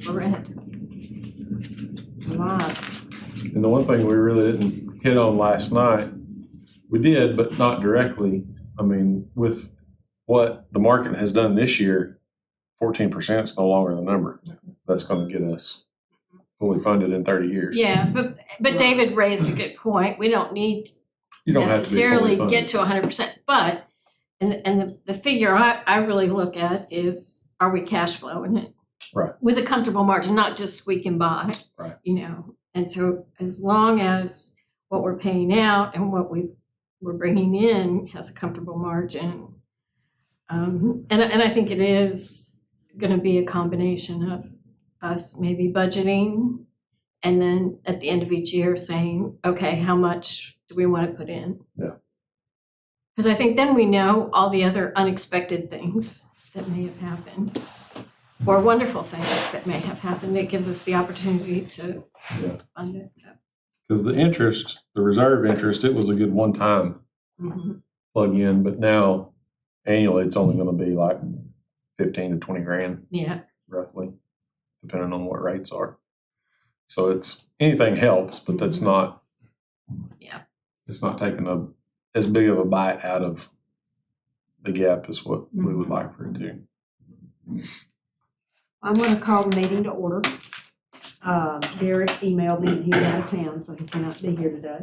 overhead. A lot. And the one thing we really didn't hit on last night, we did, but not directly. I mean, with what the market has done this year, 14% is no longer the number. That's going to get us fully funded in 30 years. Yeah, but David raised a good point. We don't need You don't have to be necessarily fully get to 100%, but and the figure I really look at is, are we cash flowing it? Right. With a comfortable margin, not just squeaking by. Right. You know, and so as long as what we're paying out and what we're bringing in has a comfortable margin, and I think it is going to be a combination of us maybe budgeting and then at the end of each year saying, okay, how much do we want to put in? Yeah. Because I think then we know all the other unexpected things that may have happened or wonderful things that may have happened that gives us the opportunity to fund it. Because the interest, the reserve interest, it was a good one-time plug in, but now annually it's only going to be like 15 to 20 grand. Yeah. Roughly, depending on what rates are. So it's anything helps, but that's not. Yeah. It's not taking as big of a bite out of the gap as what we would like for it to. I'm going to call the meeting to order. Derek emailed me and he's out of town, so he cannot be here today.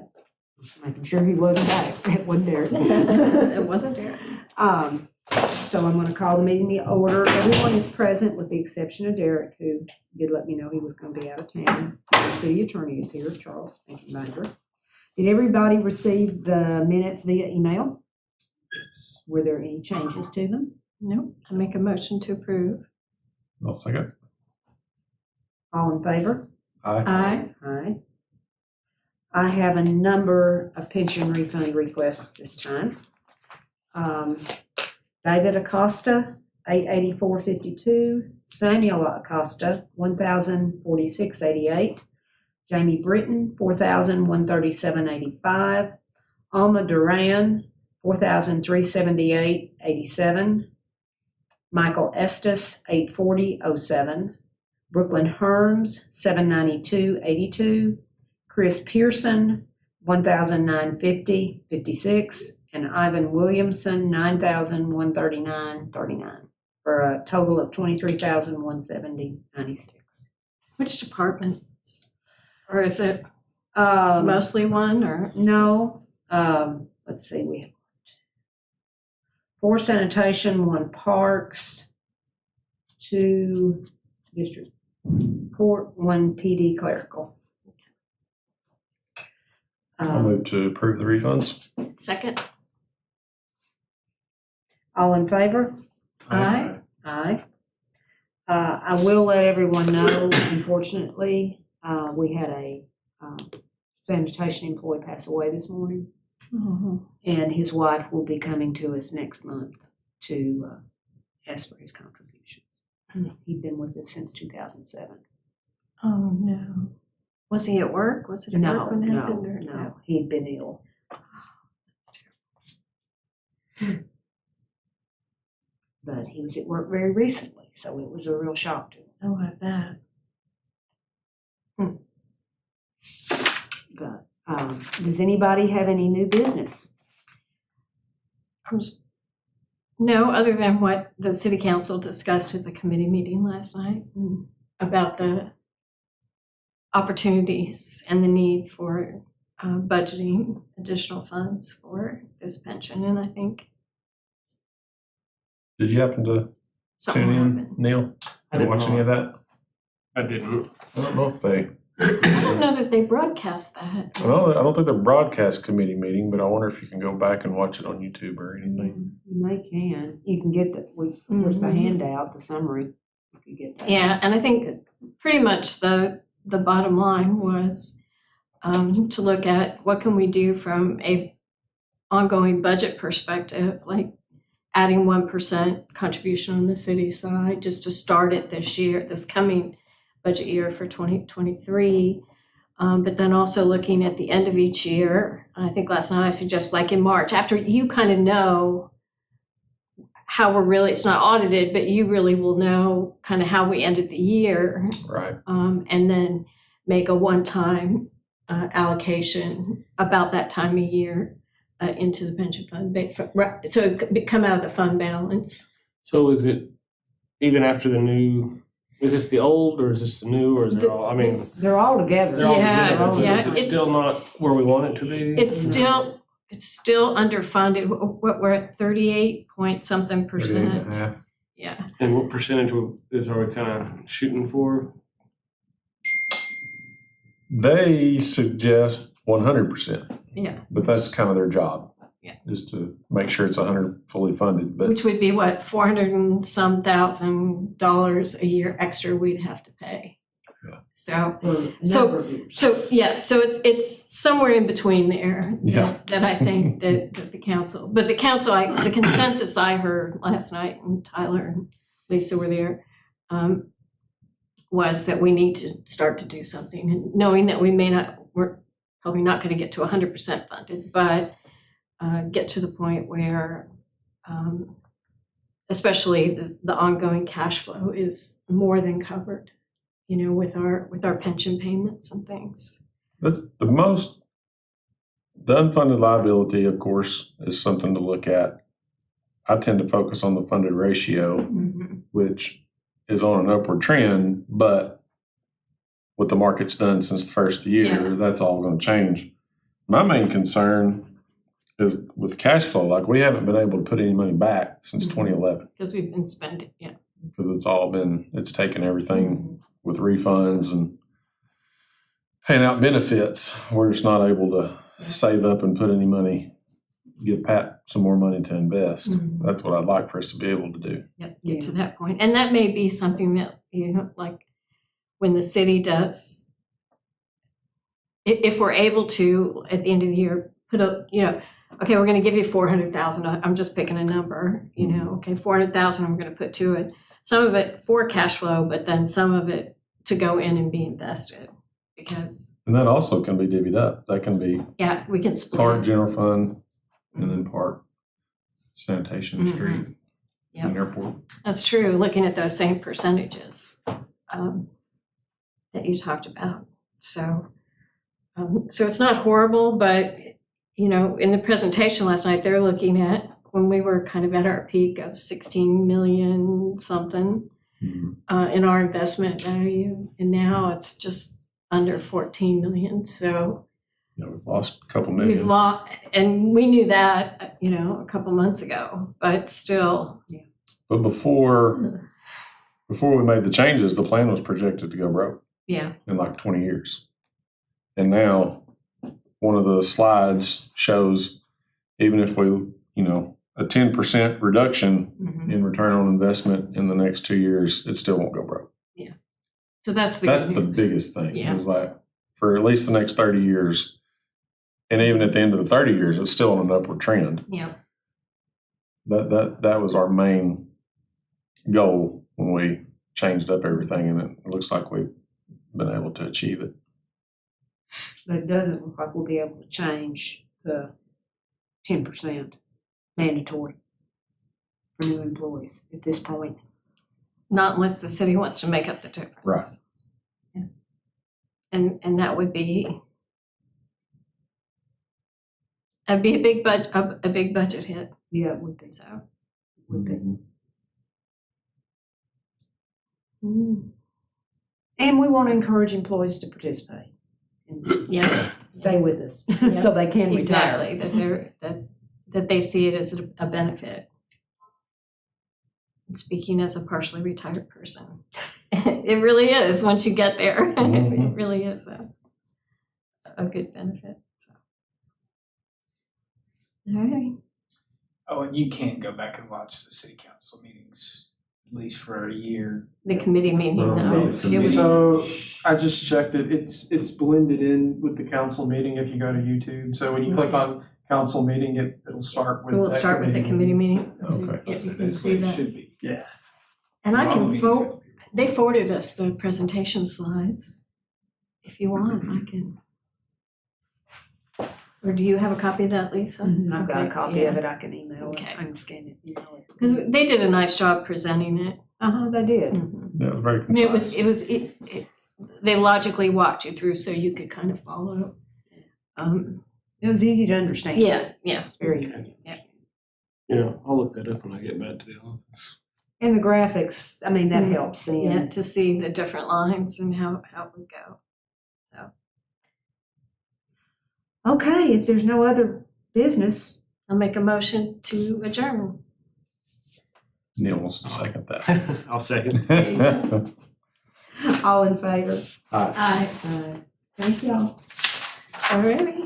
Making sure he wasn't back. It wasn't Derek. It wasn't Derek. So I'm going to call the meeting to order. Everyone is present with the exception of Derek, who did let me know he was going to be out of town. The city attorney is here, Charles Finkenbinder. Did everybody receive the minutes via email? Yes. Were there any changes to them? No. I make a motion to approve. I'll second. All in favor? Aye. Aye. I have a number of pension refund requests this time. David Acosta, $884.52. Samuel Acosta, $1,046.88. Jamie Britton, $4,137.85. Alma Duran, $4,378.87. Michael Estes, $840.07. Brooklyn Herms, $792.82. Chris Pearson, $1,950.56. And Ivan Williamson, $9,139.39. For a total of $23,170.96. Which departments? Or is it mostly one or? No, let's see, we have 4 sanitation, 1 parks, 2 district court, 1 PD clerical. I'll move to approve the refunds. Second. All in favor? Aye. Aye. I will let everyone know, unfortunately, we had a sanitation employee pass away this morning, and his wife will be coming to us next month to ask for his contributions. He'd been with us since 2007. Oh, no. Was he at work? Was it at work when it happened? No, he'd been ill. But he was at work very recently, so it was a real shock to him. Oh, I bet. But does anybody have any new business? No, other than what the city council discussed at the committee meeting last night about the opportunities and the need for budgeting additional funds for this pension. And I think Did you happen to tune in, Neil? I Did you watch any of that? I didn't. I don't know if they. I don't know that they broadcast that. Well, I don't think they're broadcast committee meeting, but I wonder if you can go back and watch it on YouTube or anything. You may can. You can get of course, the handout, the summary. You can get that. Yeah, and I think pretty much the bottom line was to look at what can we do from a ongoing budget perspective, like adding 1% contribution on the city side just to start it this coming budget year for 2023. But then also looking at the end of each year. I think last night I suggested like in March, after you kind of know how we're really, it's not audited, but you really will know kind of how we ended the year. Right. And then make a one-time allocation about that time of year into the pension fund. So it could come out of the fund balance. So is it even after the new, is this the old or is this the new or is it all, I mean, They're all together. they're all Yeah, together, but yeah, is it it's- still not where we want it to be? It's still underfunded. What we're at 38 point something percent. 38.5. Yeah. And what percentage are we kind of shooting for? They suggest 100%, Yeah. but that's kind of their job. Yeah. Is to make sure it's 100 fully funded. But Which would be what, $400 and some thousand a year extra we'd have to pay. Yeah. So For a So- number of years. yes, so it's somewhere in between there Yeah. that I think that the council, but the consensus I heard last night, and Tyler and Lisa were there, was that we need to start to do something, and knowing that we're probably not going to get to 100% funded, but get to the point where, especially the ongoing cash flow is more than covered, with our pension payments and things. that's the most, the unfunded liability, of course, is something to look at. I tend to focus on the funded ratio, which is on an upward trend, but what the market's done since the first of the year, that's all going to change. My main concern is with cash flow. Like, we haven't been able to put any money back since 2011 Because we've been spending, because it's taken everything with refunds and paying out benefits. We're just not able to save up and put any money, give Pat some more money to invest. That's what I'd like for us to be able to do. Get to that point. And that may be something that, like when the city does, if we're able to, at the end of the year, put okay, we're going to give you 400,000. I'm just picking a number, okay, 400,000 I'm going to put to it. Some of it for cash flow, but then some of it to go in and be invested, because And that also can be divvied up. That can be we can split part it. general fund and then part sanitation and street Yep. and airport. That's true, looking at those same percentages that you talked about. So it's not horrible, but, in the presentation last night, they're looking at when we were kind of at our peak of 16 million something in our investment value, and now it's just under 14 million. So We've lost a couple million. we've lost, and we knew that, a couple months ago, but still. But before we made the changes, the plan was projected to go broke Yeah. in like 20 years. And now one of the slides shows even if we, a 10% reduction in return on investment in the next 2 years, it still won't go broke. So that's the That's good the news. biggest thing. Yeah. It was like for at least the next 30 years, and even at the end of the 30 years, it's still on an upward trend. Yeah. That was our main goal when we changed up everything, and it looks like we've been able to achieve it. But it doesn't look like we'll be able to change the 10% mandatory for new employees at this point. Not unless the city wants to make up the difference. Right. Yeah. And that would be a big budget hit. Yeah, it would be. So. Would be. Mm. And we want to encourage employees to participate. And Yeah. stay with us Yeah. so they can retire. Exactly. That they see it as a benefit. And speaking as a partially retired person, it really is once you get there. It really is a good benefit. So. All right. Oh, and you can't go back and watch the city council meetings, at least for a year. The committee meeting, Oh, no. the It committee. was- So I just checked it. It's blended in with the council meeting if you go to YouTube. So when you click on council meeting, it'll start with. It will that start with the committee meeting. Okay. Yeah, you can That's see what it that. should be. Yeah. And I All can meetings vote. have to be. They forwarded us the presentation slides. If you want, I can Or do you have a copy of that, Lisa? I've got a Okay, copy yeah. of it, I can email it, Okay. I can scan it, email it. Because they did a nice job presenting it. They did. Yeah, it was very And concise. they logically walked you through so you could kind of follow. It was easy to understand. Yeah. It's very easy to understand. Yeah, I'll look that up when I get back to the office. And the graphics, I mean, that helps seeing. Yeah, to see the different lines and how it would go. Okay, if there's no other business, I'll make a motion to adjourn. Neil wants to second that. I'll second. all in favor? Aye. Thank y'all. All righty.